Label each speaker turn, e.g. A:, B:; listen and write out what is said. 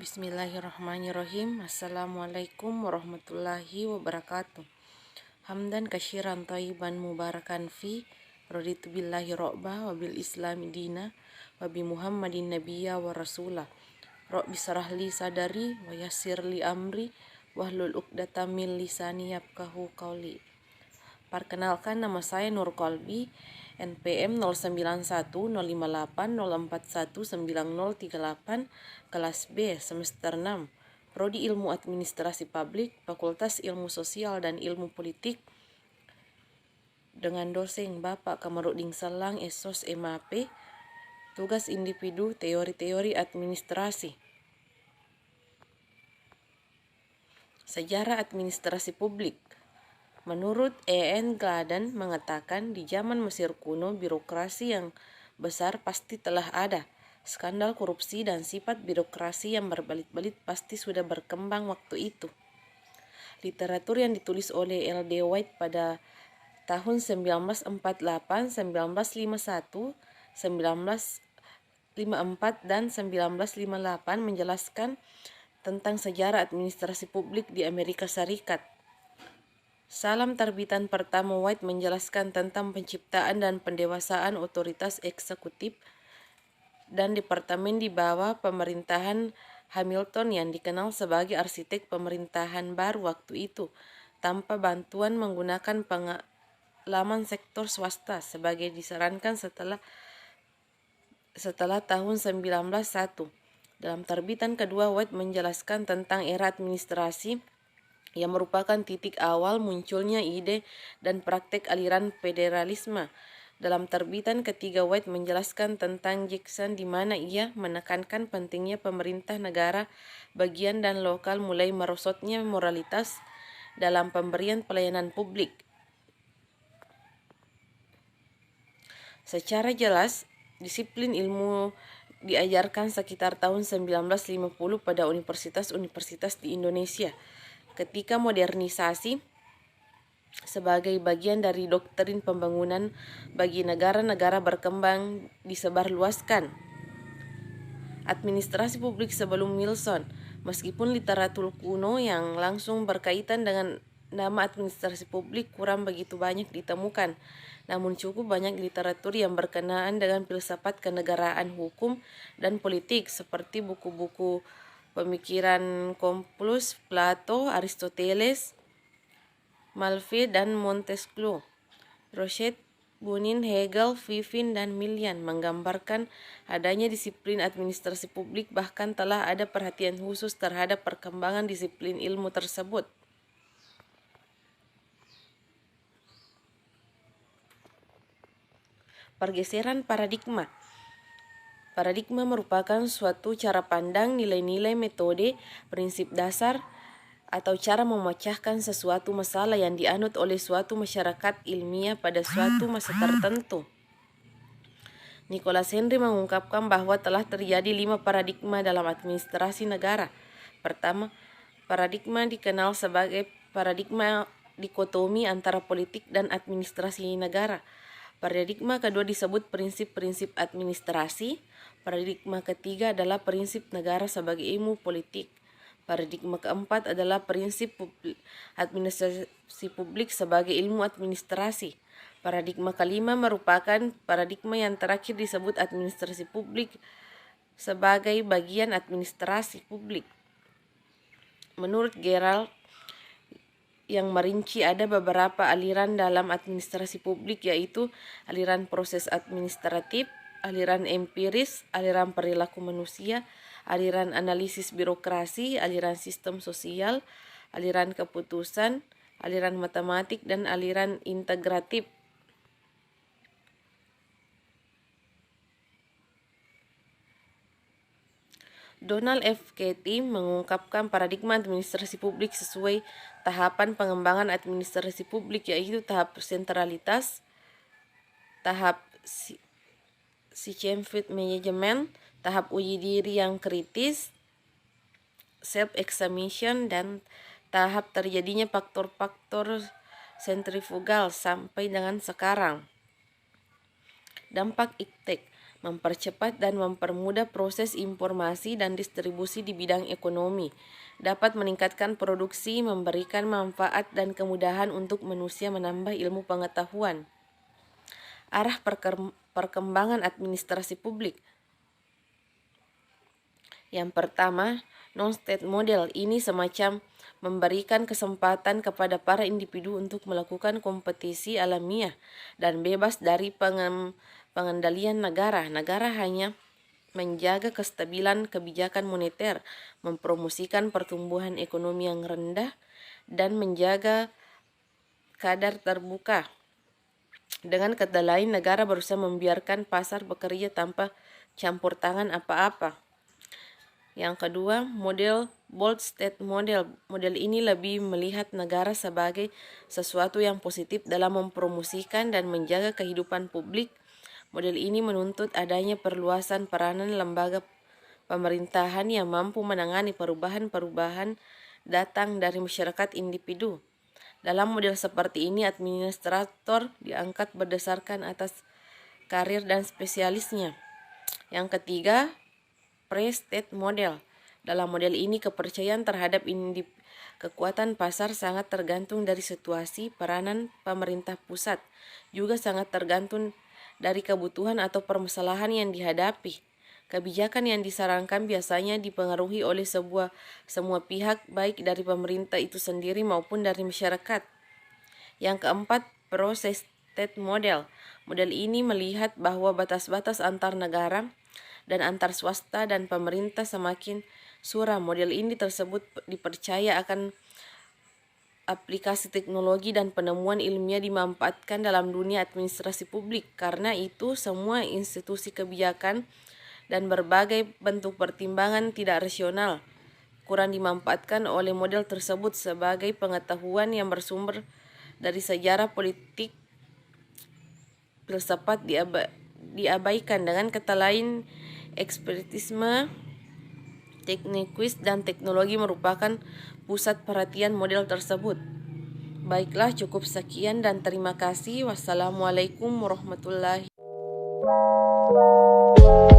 A: Bismillahirrahmanirrahim. Assalamualaikum warahmatullahi wabarakatuh. Hamdan kasyiran thayyiban mubarakan fi raditu billahi robba wa bil islami dina wa bi muhammadin nabiyya wa rasulah. Rabbi sarahli sadari wa yassirli amri wahlul uqdatam min lisani yafqahu qawli. Perkenalkan, nama saya Nur Kolbi, NPM 09105804199038, kelas B, semester 6, Prodi Ilmu Administrasi Publik, Fakultas Ilmu Sosial dan Ilmu Politik, dengan dosen Bapak Kamarudin Selang, SOS MAP, tugas individu teori-teori administrasi. Sejarah administrasi publik. Menurut E.N. Gladan mengatakan, di zaman Mesir kuno birokrasi yang besar pasti telah ada. Skandal korupsi dan sifat birokrasi yang berbelit-belit pasti sudah berkembang waktu itu. Literatur yang ditulis oleh L.D. White pada tahun 1948, 1951, 1954, dan 1958 menjelaskan tentang sejarah administrasi publik di Amerika Serikat. Salam terbitan pertama White menjelaskan tentang penciptaan dan pendewasaan otoritas eksekutif dan departemen di bawah pemerintahan Hamilton yang dikenal sebagai arsitek pemerintahan baru waktu itu, tanpa bantuan menggunakan pengalaman sektor swasta sebagai disarankan setelah tahun 1901. Dalam terbitan kedua, White menjelaskan tentang era administrasi yang merupakan titik awal munculnya ide dan praktek aliran federalisme. Dalam terbitan ketiga, White menjelaskan tentang Jackson di mana ia menekankan pentingnya pemerintah negara bagian dan lokal mulai merosotnya moralitas dalam pemberian pelayanan publik. Secara jelas, disiplin ilmu diajarkan sekitar tahun 1950 pada universitas-universitas di Indonesia. Ketika modernisasi sebagai bagian dari doktrin pembangunan bagi negara-negara berkembang disebarluaskan. Administrasi publik sebelum Wilson, meskipun literatur kuno yang langsung berkaitan dengan nama administrasi publik kurang begitu banyak ditemukan, namun cukup banyak literatur yang berkenaan dengan filsafat kenegaraan, hukum, dan politik seperti buku-buku pemikiran Complutus, Plato, Aristoteles, Malevich, dan Montesquieu, Rousseau, Bunin, Hegel, Vivin, dan Milian menggambarkan adanya disiplin administrasi publik, bahkan telah ada perhatian khusus terhadap perkembangan disiplin ilmu tersebut. Pergeseran paradigma. Paradigma merupakan suatu cara pandang, nilai-nilai, metode, prinsip dasar, atau cara memecahkan sesuatu masalah yang dianut oleh suatu masyarakat ilmiah pada suatu masa tertentu. Nicholas Henry mengungkapkan bahwa telah terjadi 5 paradigma dalam administrasi negara. Pertama, paradigma dikenal sebagai paradigma dikotomi antara politik dan administrasi negara. Paradigma kedua disebut prinsip-prinsip administrasi. Paradigma ketiga adalah prinsip negara sebagai ilmu politik. Paradigma keempat adalah prinsip administrasi publik sebagai ilmu administrasi. Paradigma kelima merupakan paradigma yang terakhir disebut administrasi publik sebagai bagian administrasi publik. Menurut Gerald yang merinci ada beberapa aliran dalam administrasi publik, yaitu aliran proses administratif, aliran empiris, aliran perilaku manusia, aliran analisis birokrasi, aliran sistem sosial, aliran keputusan, aliran matematik, dan aliran integratif. Donald F. Katie mengungkapkan paradigma administrasi publik sesuai tahapan pengembangan administrasi publik, yaitu tahap sentralitas, tahap systemic management, tahap uji diri yang kritis, self-examination, dan tahap terjadinya faktor-faktor sentrifugal sampai dengan sekarang. Dampak iptek. mempercepat dan mempermudah proses informasi dan distribusi di bidang ekonomi, dapat meningkatkan produksi, memberikan manfaat dan kemudahan untuk manusia menambah ilmu pengetahuan. Arah perkembangan administrasi publik. Yang pertama, non-state model ini semacam memberikan kesempatan kepada para individu untuk melakukan kompetisi alamiah dan bebas dari pengendalian negara. Negara hanya menjaga kestabilan kebijakan moneter, mempromosikan pertumbuhan ekonomi yang rendah, dan menjaga kadar terbuka. Dengan kata lain, negara berusaha membiarkan pasar bekerja tanpa campur tangan apa-apa. Yang kedua, model bold state model. Model ini lebih melihat negara sebagai sesuatu yang positif dalam mempromosikan dan menjaga kehidupan publik. Model ini menuntut adanya perluasan peranan lembaga pemerintahan yang mampu menangani perubahan-perubahan datang dari masyarakat individu. Dalam model seperti ini, administrator diangkat berdasarkan atas karir dan spesialisnya. Yang ketiga, pre-state model. Dalam model ini, kepercayaan terhadap kekuatan pasar sangat tergantung dari situasi peranan pemerintah pusat, juga sangat tergantung dari kebutuhan atau permasalahan yang dihadapi. Kebijakan yang disarankan biasanya dipengaruhi oleh semua pihak, baik dari pemerintah itu sendiri maupun dari masyarakat. Yang keempat, pro-state model. Model ini melihat bahwa batas-batas antar negara dan antar swasta dan pemerintah semakin suram. Model ini tersebut dipercaya akan aplikasi teknologi dan penemuan ilmiah dimanfaatkan dalam dunia administrasi publik. Karena itu, semua institusi kebijakan dan berbagai bentuk pertimbangan tidak rasional kurang dimanfaatkan oleh model tersebut sebagai pengetahuan yang bersumber dari sejarah politik filsafat diabaikan. Dengan kata lain, ekspertisme, teknikuis, dan teknologi merupakan pusat perhatian model tersebut. Baiklah, cukup sekian dan terima kasih. Wassalamualaikum warahmatullahi wabarakatuh.